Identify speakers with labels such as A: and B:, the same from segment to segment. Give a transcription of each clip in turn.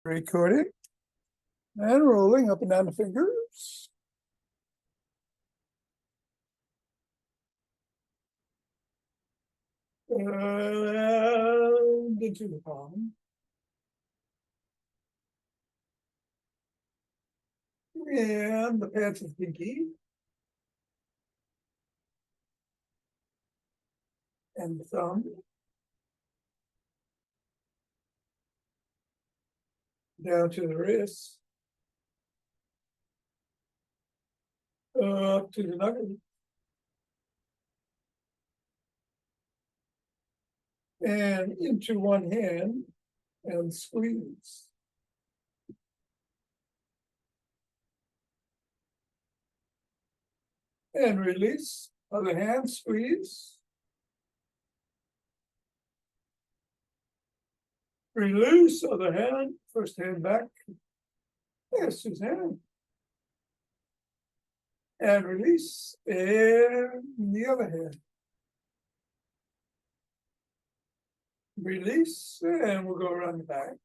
A: Recording and rolling up and down the fingers. And into the palm. And the pads of pinky. And the thumb. Down to the wrist. Up to the knuckle. And into one hand and squeeze. And release. Other hand, squeeze. Release, other hand, first hand back. There's his hand. And release, and the other hand. Release, and we'll go around the back.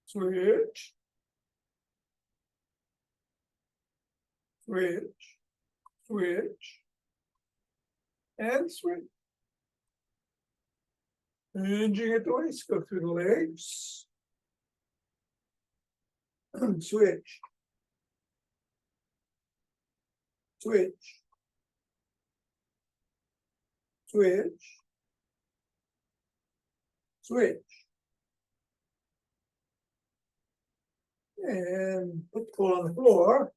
A: Switch. Switch. Switch. And switch. Hinging at the waist, go through the legs. Switch. Switch. Switch. Switch. And put the foot on the floor.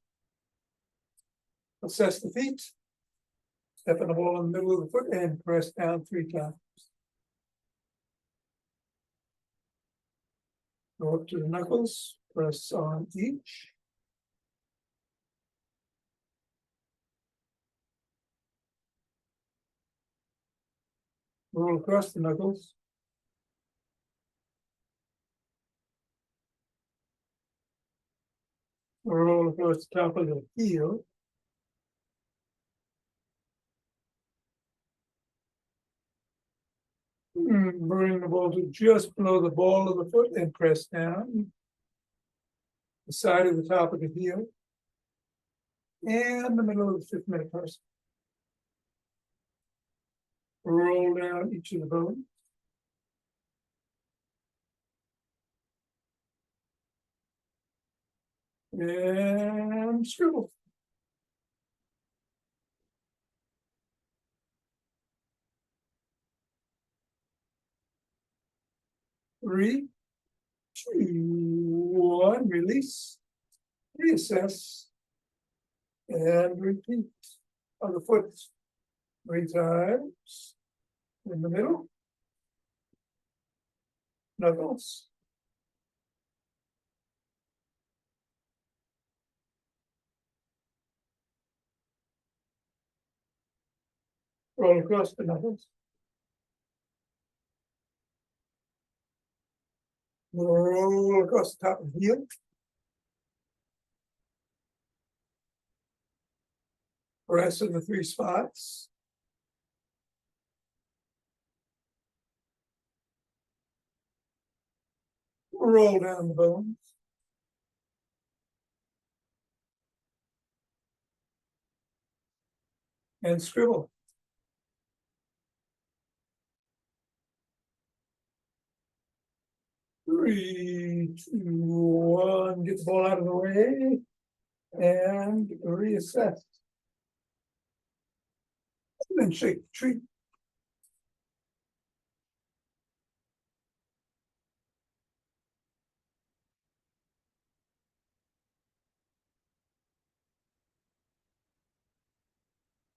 A: Assess the feet. Step in the ball in the middle of the foot and press down 3 times. Go up to the knuckles, press on each. Roll across the knuckles. Roll across the top of the heel. Bring the ball to just below the ball of the foot and press down. The side of the top of the heel. And the middle of the 5th metatarsal. Roll down each of the bones. And scribble. Three, 2, 1, release, reassess, and repeat on the foot 3 times. In the middle, knuckles. Roll across the knuckles. Roll across the top of the heel. Press in the 3 spots. Roll down the bones. And scribble. Three, 2, 1, get the ball out of the way and reassess. And then shake the tree.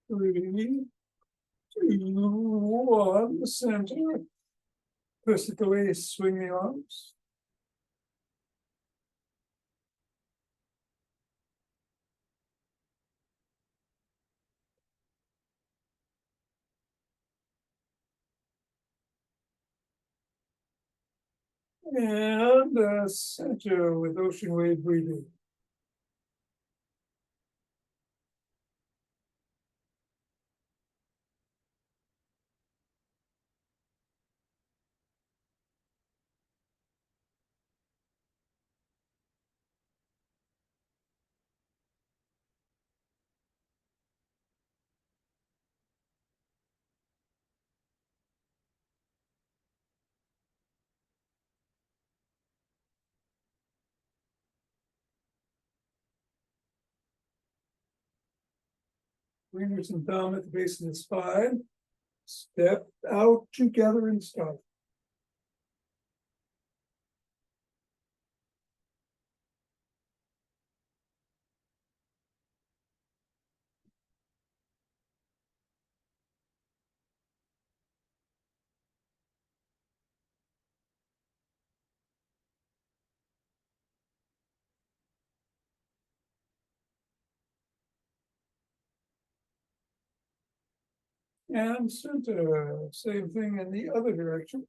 A: Three, 2, 1, the center. Twist it the waist, swing the arms. And center with ocean wave breathing. Fingers and thumb at the base of the spine. Step out together and start. And center, same thing in the other direction.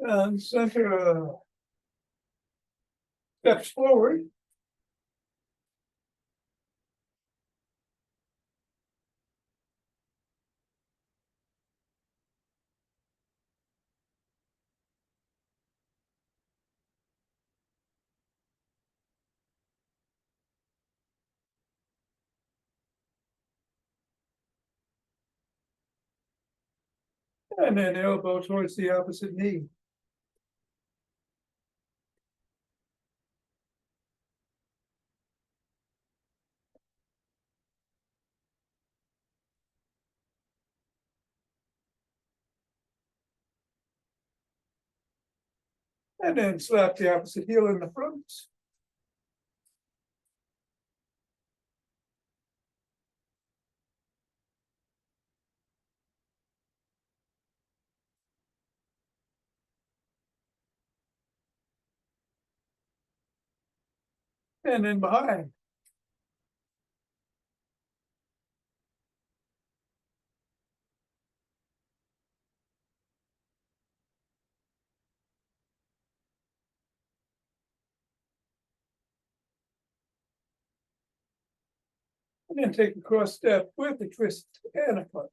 A: And center steps forward. And then elbow towards the opposite knee. And then slap the opposite heel in the front. And then behind. And then take a cross step with a twist and a punch.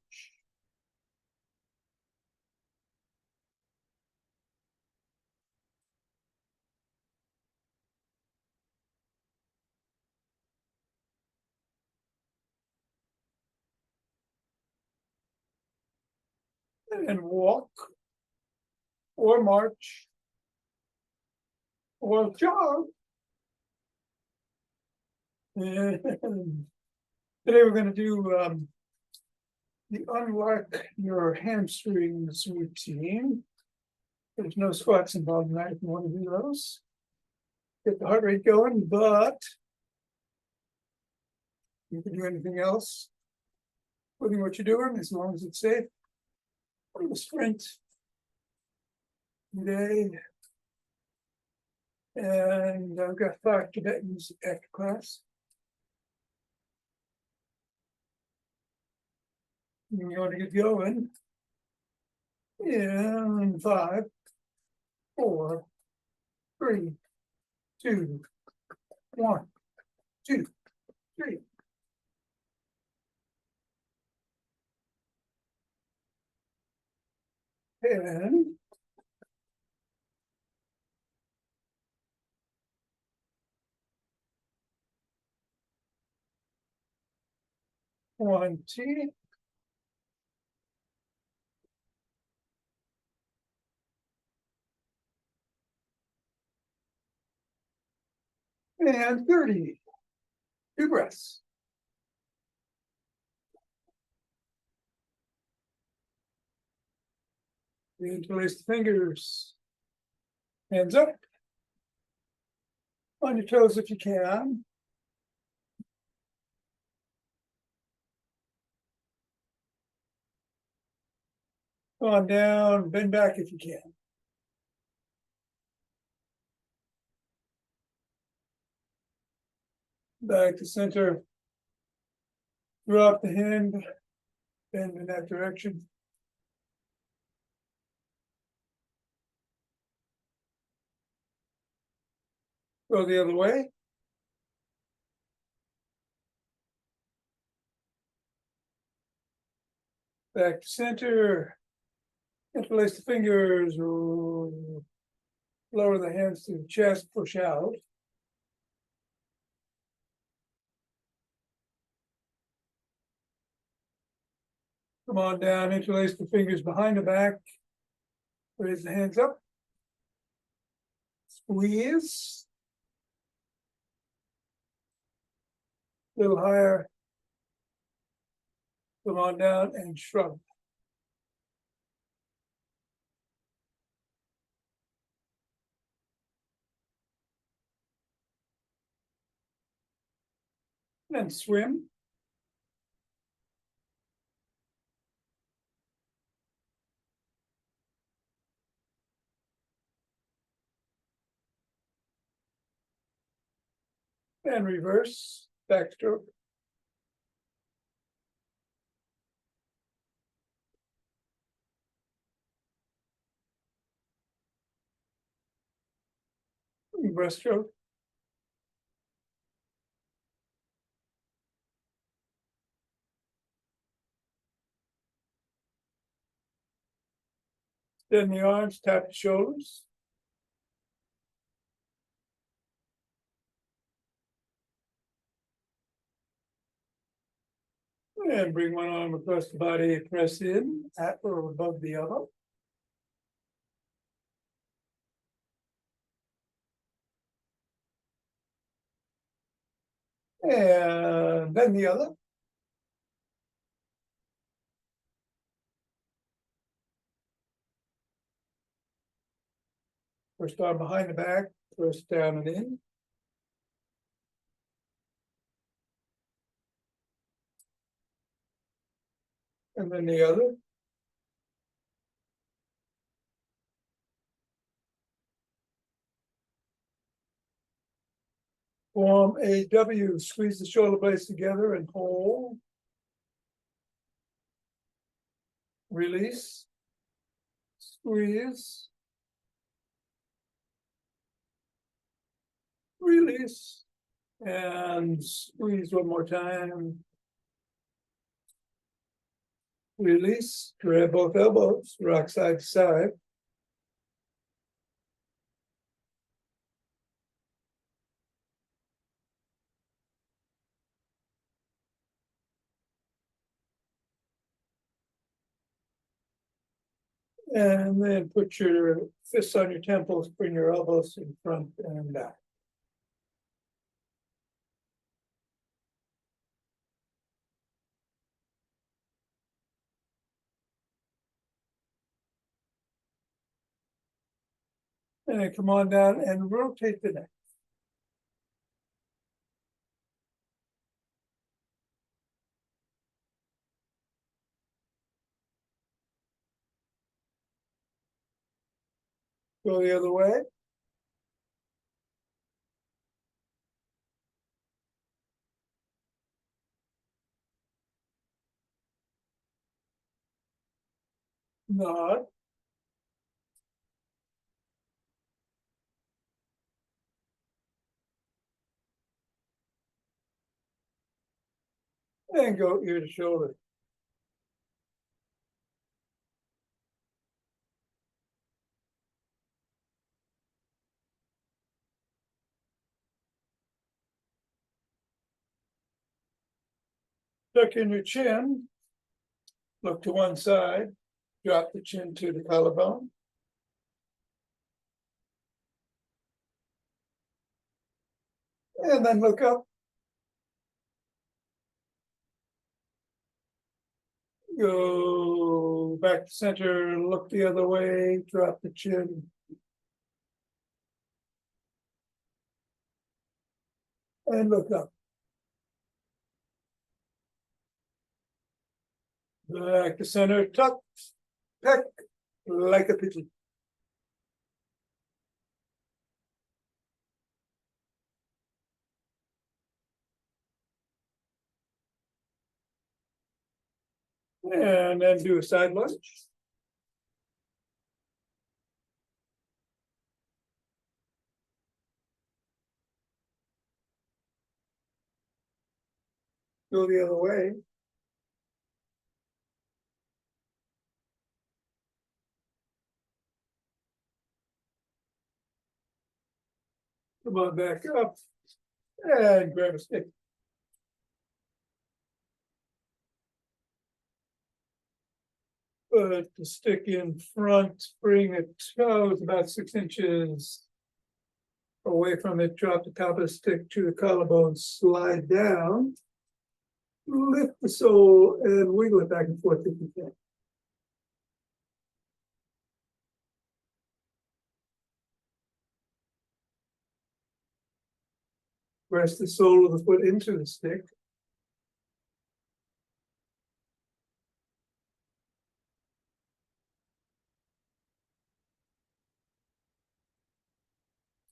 A: And then walk or march or jog. And today we're going to do the unlock your hamstrings routine. There's no squats involved in that if you want to do those. Get the heart rate going, but you can do anything else, including what you're doing, as long as it's safe. For the sprint today. And I've got 5 Tibetans after class. And you want to get going. In 5, 4, 3, 2, 1, 2, 3. And one T. And 30. 2 breaths. Interlace the fingers. Hands up. On your toes if you can. On down, bend back if you can. Back to center. Drop the hand, bend in that direction. Go the other way. Back to center. Interlace the fingers, or lower the hands to the chest, push out. Come on down, interlace the fingers behind the back. Raise the hands up. Squeeze. A little higher. Come on down and shrug. And swim. And reverse, backstroke. Breaststroke. Extend the arms, tap the shoulders. And bring one arm across the body, press in at or above the other. And then the other. First arm behind the back, press down and in. And then the other. Form a W, squeeze the shoulder blades together and hold. Release. Squeeze. Release. And squeeze one more time. Release. Grab both elbows, rock side to side. And then put your fists on your temples, bring your elbows in front and back. And then come on down and rotate the neck. Go the other way. Nod. And go ear to shoulder. Tuck in your chin. Look to one side. Drop the chin to the collarbone. And then look up. Go back to center, look the other way, drop the chin. And look up. Back to center, tuck, peck, like a pigeon. And then do a side lunge. Go the other way. Come on back up and grab a stick. Put the stick in front, bring the toes about 6 inches away from it, drop the top of the stick to the collarbone, slide down, lift the sole and wiggle it back and forth if you can. Press the sole of the foot into the stick.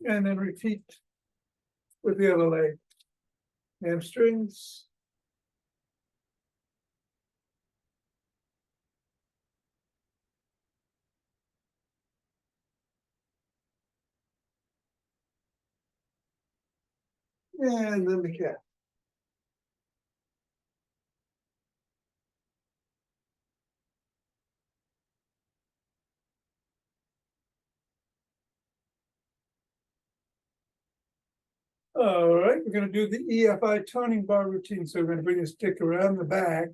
A: And then repeat with the other leg. Hamstrings. And then the calf. All right, we're going to do the EFI toning bar routine. So we're going to bring the stick around the back,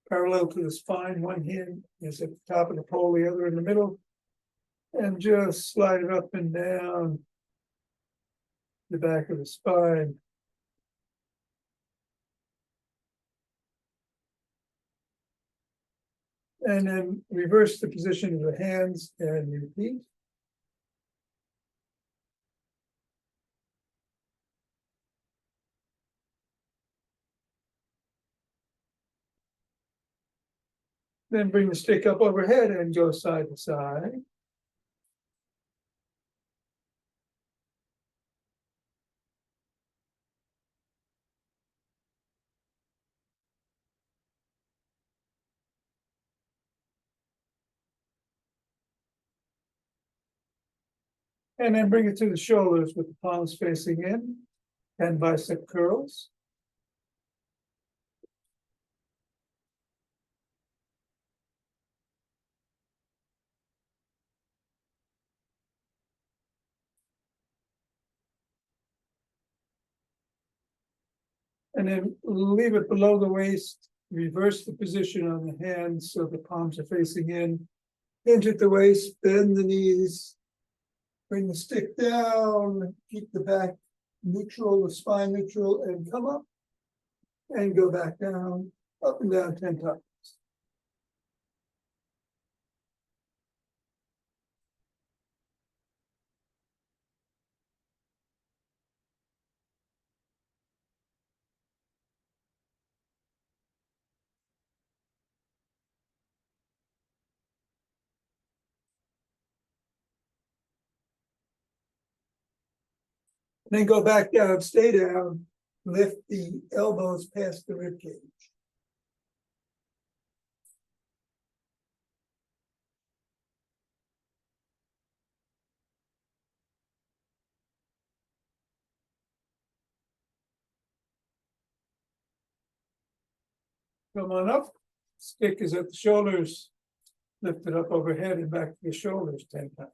A: parallel to the spine. One hand is at the top of the pole, the other in the middle. And just slide it up and down the back of the spine. And then reverse the position of the hands and repeat. Then bring the stick up overhead and go side to side. And then bring it to the shoulders with the palms facing in and bicep curls. And then leave it below the waist, reverse the position on the hands so the palms are facing in, hinge at the waist, bend the knees, bring the stick down, keep the back neutral, the spine neutral, and come up and go back down, up and down 10 times. Then go back down, stay down, lift the elbows past the rib cage. Come on up, stick is at the shoulders, lift it up overhead and back to the shoulders 10 times.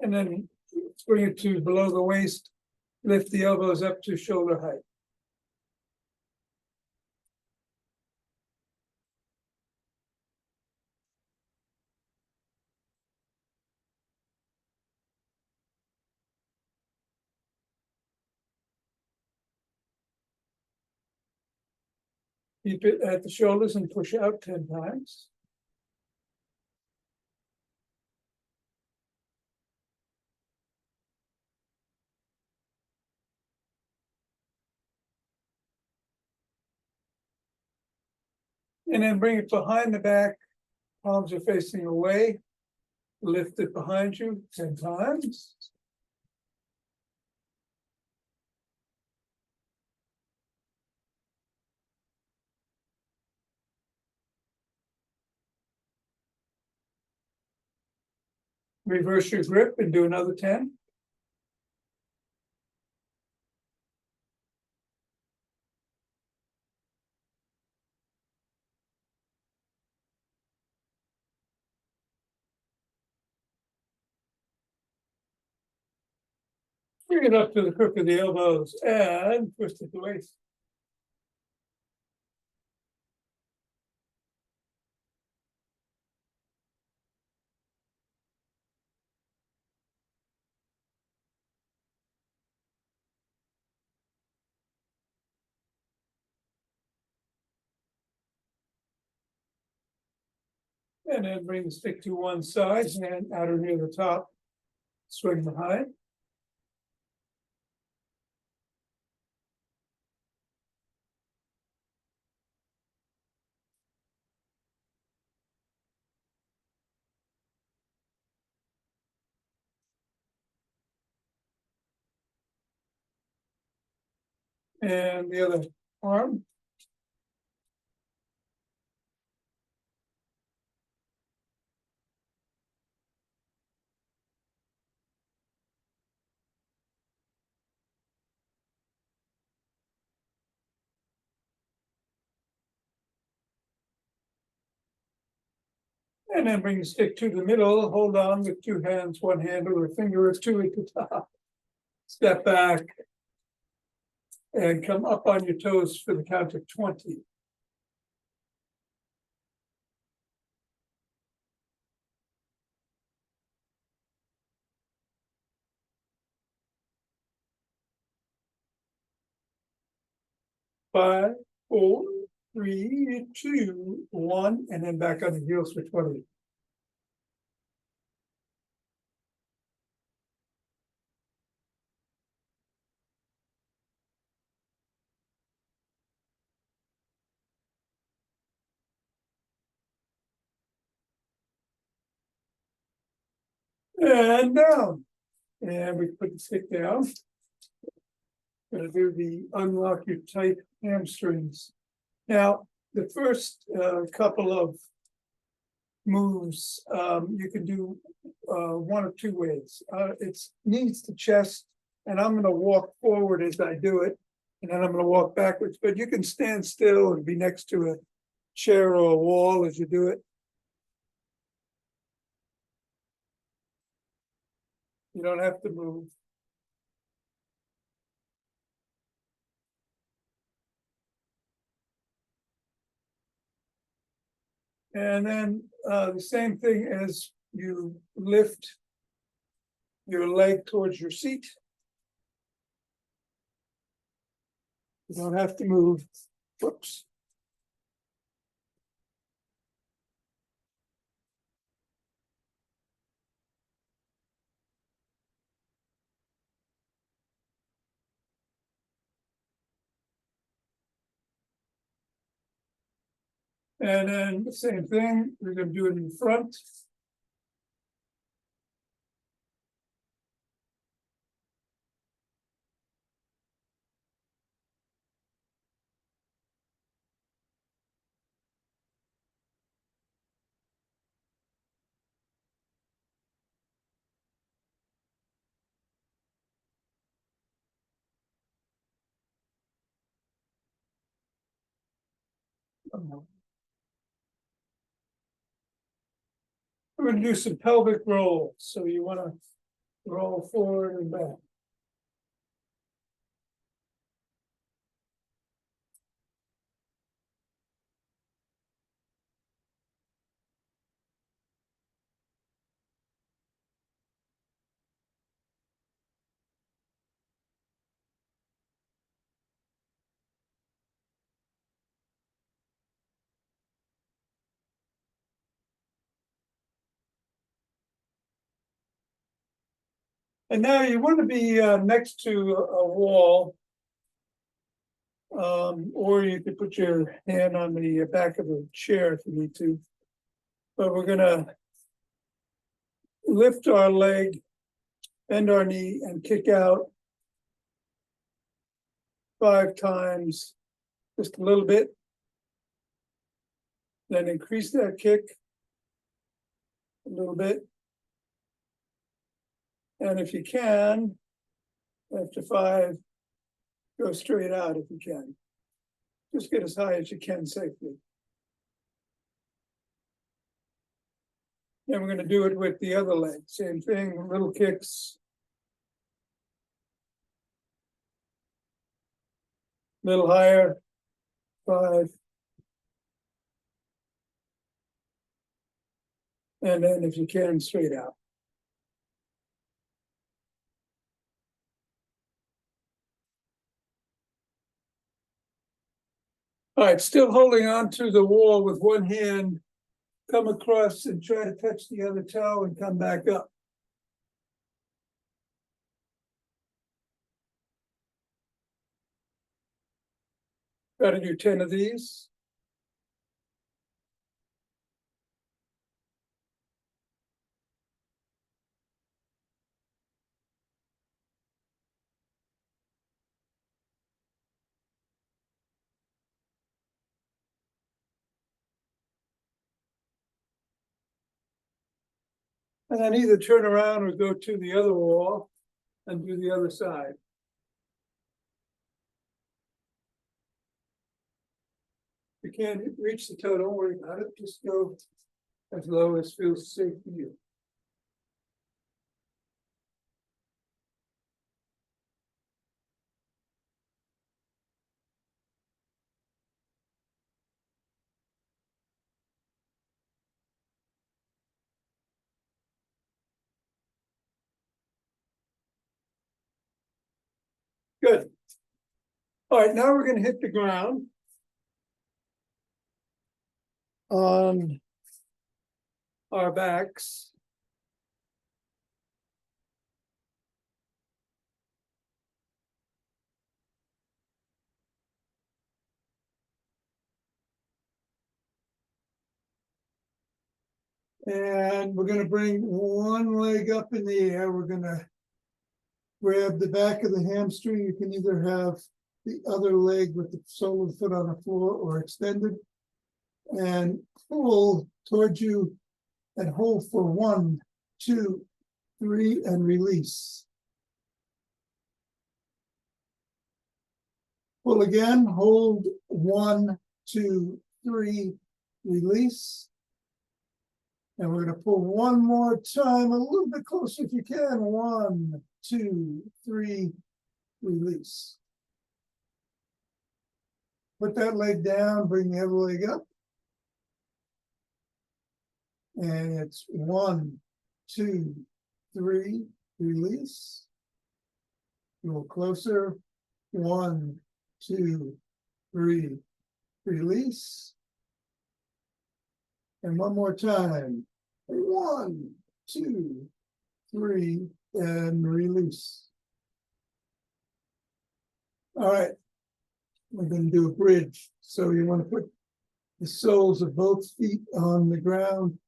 A: And then bring it to below the waist, lift the elbows up to shoulder height. Keep it at the shoulders and push out 10 times. And then bring it behind the back, palms are facing away. Lift it behind you 10 times. Reverse your grip and do another 10. Bring it up to the crook of the elbows and twist at the waist. And then bring the stick to one side, hand outer near the top, swing behind. And the other arm. And then bring the stick to the middle, hold on with two hands, one hand or a finger or two at the top. Step back. And come up on your toes for the count of 20. Five, four, three, two, one, and then back on the heels for 20. And down. And we put the stick down. Gonna do the unlock your tight hamstrings. Now, the first couple of moves you can do one of two ways. It needs to chest, and I'm going to walk forward as I do it, and then I'm going to walk backwards. But you can stand still and be next to a chair or a wall as you do it. You don't have to move. And then the same thing as you lift your leg towards your seat. You don't have to move. Whoops. And then the same thing, we're going to do it in front. We're going to do some pelvic rolls. So you want to roll forward and back. And now you want to be next to a wall, or you could put your hand on the back of a chair if you need to. But we're going to lift our leg, bend our knee, and kick out 5 times, just a little bit. Then increase that kick a little bit. And if you can, after 5, go straight out if you can. Just get as high as you can safely. Then we're going to do it with the other leg. Same thing, little kicks. little higher, 5. And then if you can, straight out. All right, still holding on to the wall with one hand, come across and try to touch the other toe and come back up. Try to do 10 of these. And then either turn around or go to the other wall and do the other side. If you can't reach the toe, don't worry about it. Just go as low as feels safe for you. Good. All right, now we're going to hit the ground on our backs. And we're going to bring one leg up in the air. We're going to grab the back of the hamstring. You can either have the other leg with the sole of the foot on the floor or extended, and pull towards you and hold for 1, 2, 3, and release. Pull again, hold 1, 2, 3, release. And we're going to pull one more time, a little bit closer if you can. 1, 2, 3, release. Put that leg down, bring the other leg up. And it's 1, 2, 3, release. A little closer. 1, 2, 3, release. And one more time. 1, 2, 3, and release. All right. We're going to do a bridge. So you want to put the soles of both feet on the ground.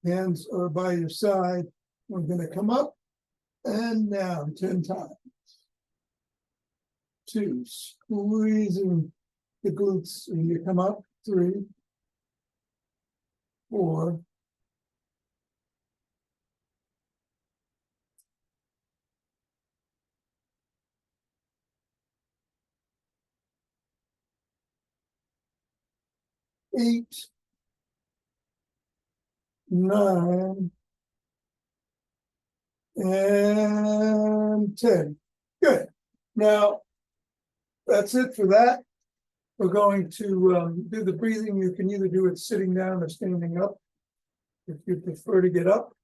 A: Hands are by your side. We're going to come up and down 10 times. 2, squeezing the glutes, and you come up. 3, 4, 8, 9, and 10. Good. Now, that's it for that. We're going to do the breathing. You can either do it sitting down or standing up, if you prefer to get up.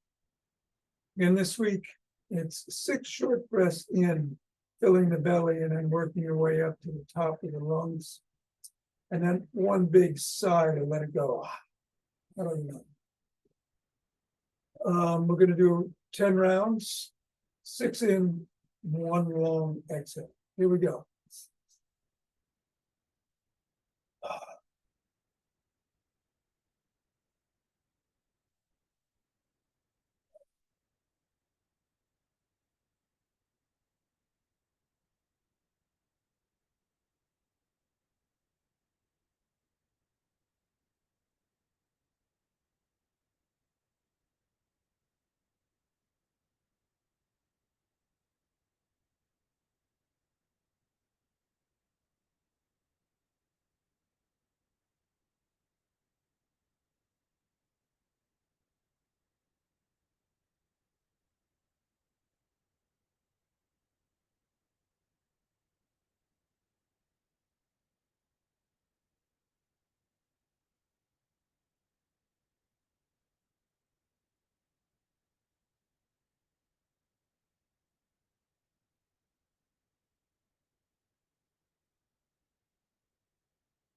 A: And this week, it's 6 short breaths in, filling the belly, and then working your way up to the top of the lungs. And then 1 big sigh to let it go. I don't know. We're going to do 10 rounds, 6 in, 1 long exhale. Here we go.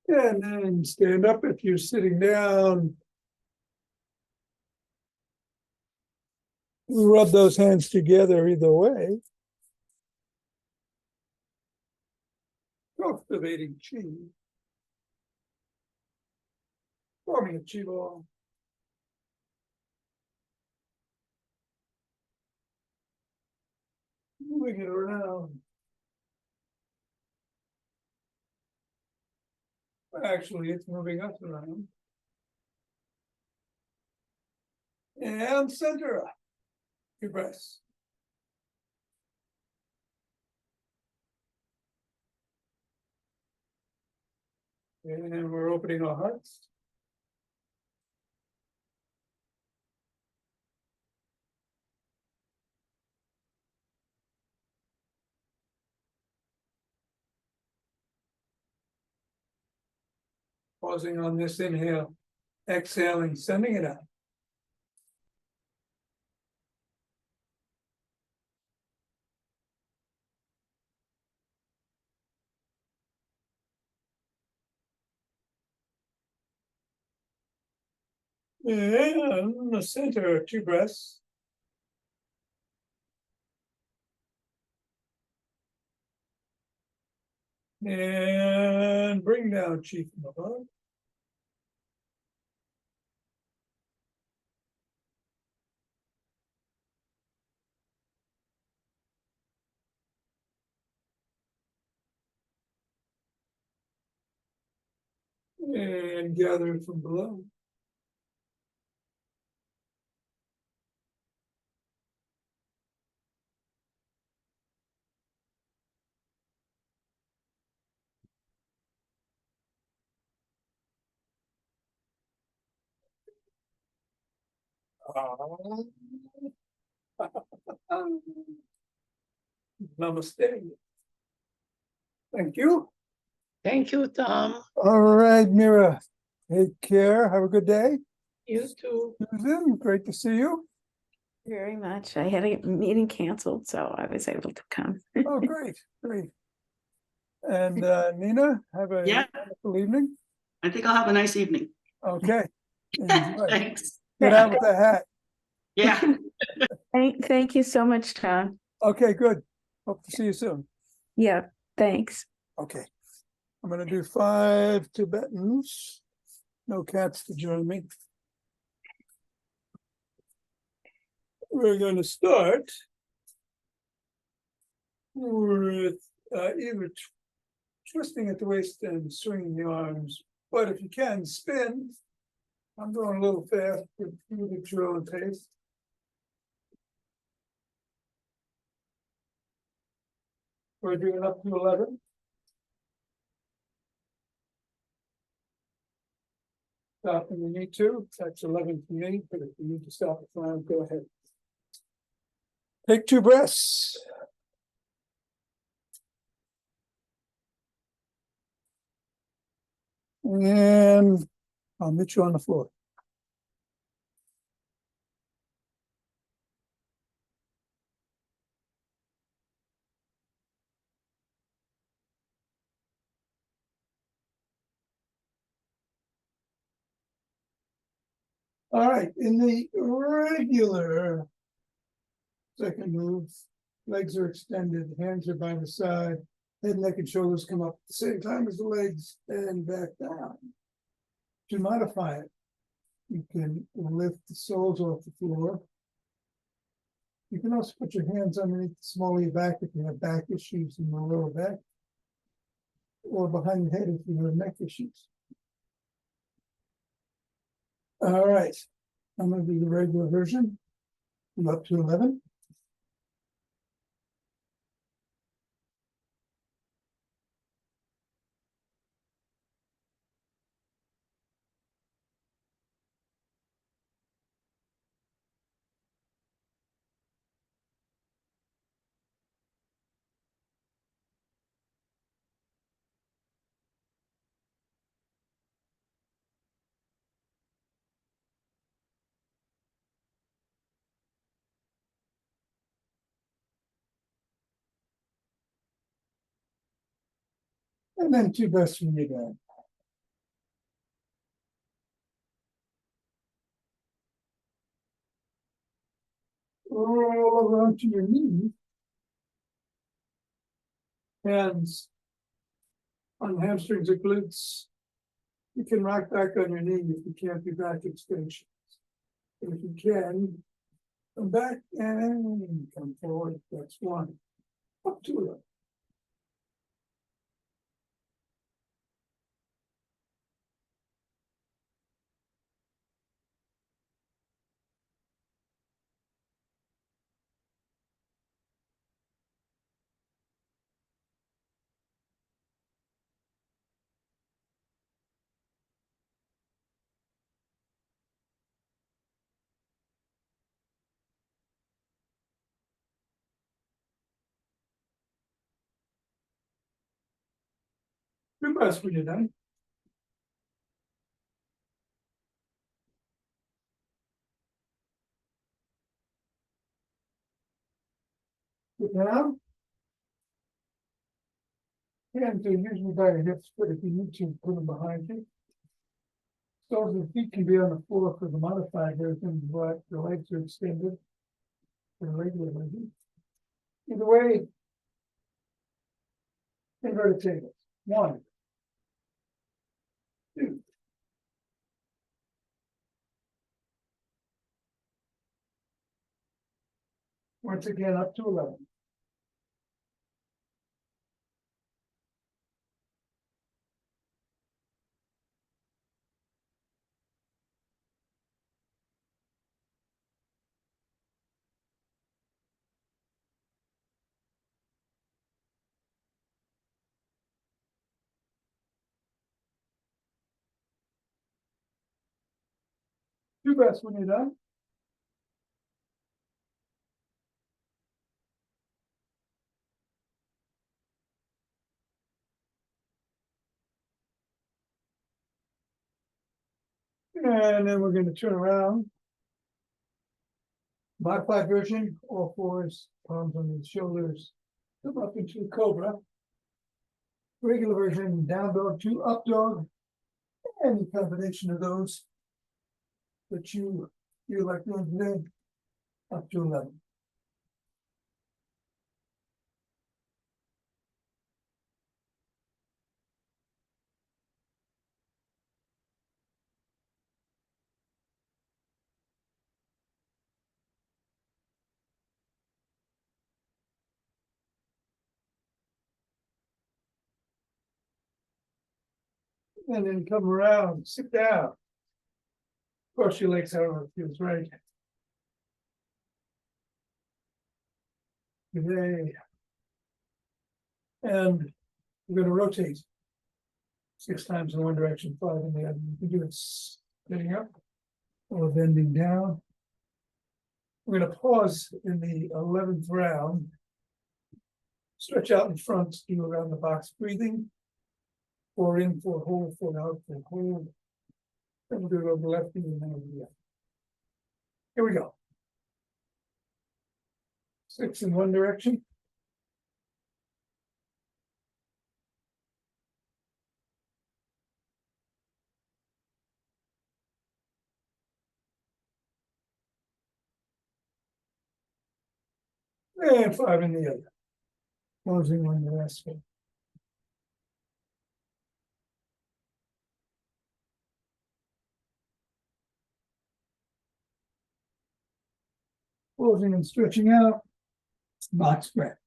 A: And then stand up if you're sitting down. Rub those hands together either way. Cultivating chi. Forming a chi ball. Moving it around. Actually, it's moving us around. And center up. Your breaths. And we're opening our hearts. Pausing on this inhale, exhaling, sending it out. And the center, 2 breaths. And bring down chi from above. And gather it from below. Namaste. Thank you.
B: Thank you, Tom.
A: All right, Mira. Take care. Have a good day.
B: You too.
A: Susan, great to see you.
C: Very much. I had a meeting canceled, so I was able to come.
A: Oh, great, great. And Nina, have a
D: Yeah.
A: wonderful evening.
D: I think I'll have a nice evening.
A: Okay. Enjoy.
D: Thanks.
A: Get out with the hat.
D: Yeah.
C: Thank you so much, Tom.
A: Okay, good. Hope to see you soon.
C: Yeah, thanks.
A: Okay. I'm gonna do 5 Tibetans. No cats to join me. We're gonna start with either twisting at the waist and swinging the arms, but if you can, spin. I'm going a little fast with the drill and pace. We're doing up to 11. Stop when you need to. That's 11 for me, but if you need to stop the round, go ahead. Take 2 breaths. And I'll meet you on the floor. All right, in the regular second move, legs are extended, hands are by the side, head, neck, and shoulders come up at the same time as the legs and back down. To modify it, you can lift the soles off the floor. You can also put your hands underneath the small of your back if you have back issues in the lower back, or behind the head if you have neck issues. All right, I'm going to do the regular version. I'm up to 11. And then 2 breaths from your down. roll over onto your knee. Hands on hamstrings or glutes. You can rock back on your knee if you can't do back extensions. If you can, come back and come forward. That's one. Up to it. Good rest when you're done. Sit down. Hands are usually by your hips, but if you need to, put them behind you. So the feet can be on the floor for the modified version, but the legs are extended. For the regular version. Either way, inverted tables. 1, 2. Once again, up to 11. Do best when you're done. And then we're going to turn around. Modified version, all fours, palms on the shoulders. Come up into a cobra. Regular version, down dog to up dog. Any combination of those that you like doing today, up to 11. And then come around, sit down. Cross your legs however it feels right. Today. And we're going to rotate 6 times in one direction, 5 in the other. You can do it sitting up or bending down. We're going to pause in the 11th round. Stretch out in front, do around the box breathing. 4 in, 4 hold, 4 out, 4 hold. Then we'll do it over the left knee and then over the other. Here we go. 6 in one direction. And 5 in the other. Closing on the last one. Closing and stretching out. Box breath.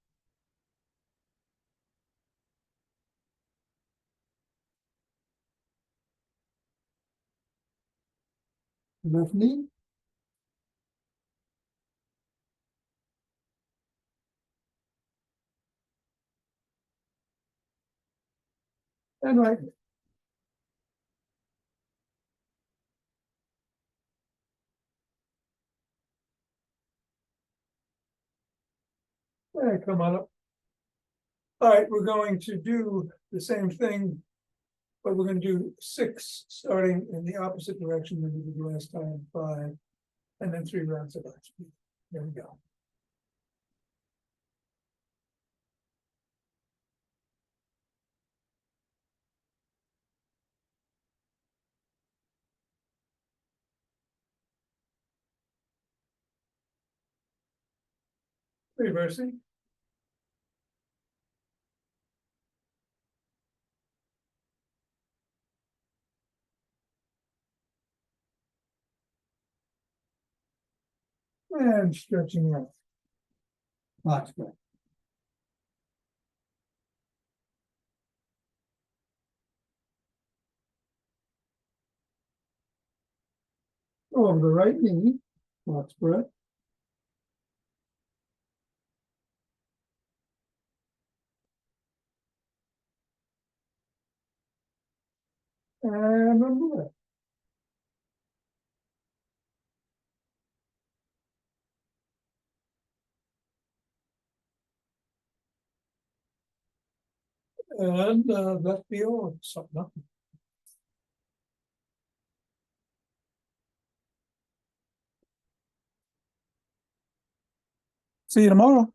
A: Left knee. And right. And come on up. All right, we're going to do the same thing, but we're going to do 6 starting in the opposite direction than we did the last time, 5, and then 3 rounds of box breathing. There we go. Reversing. And stretching out. Lots good. Over the right knee, lots breath. And under left. And left heel, something up. See you tomorrow.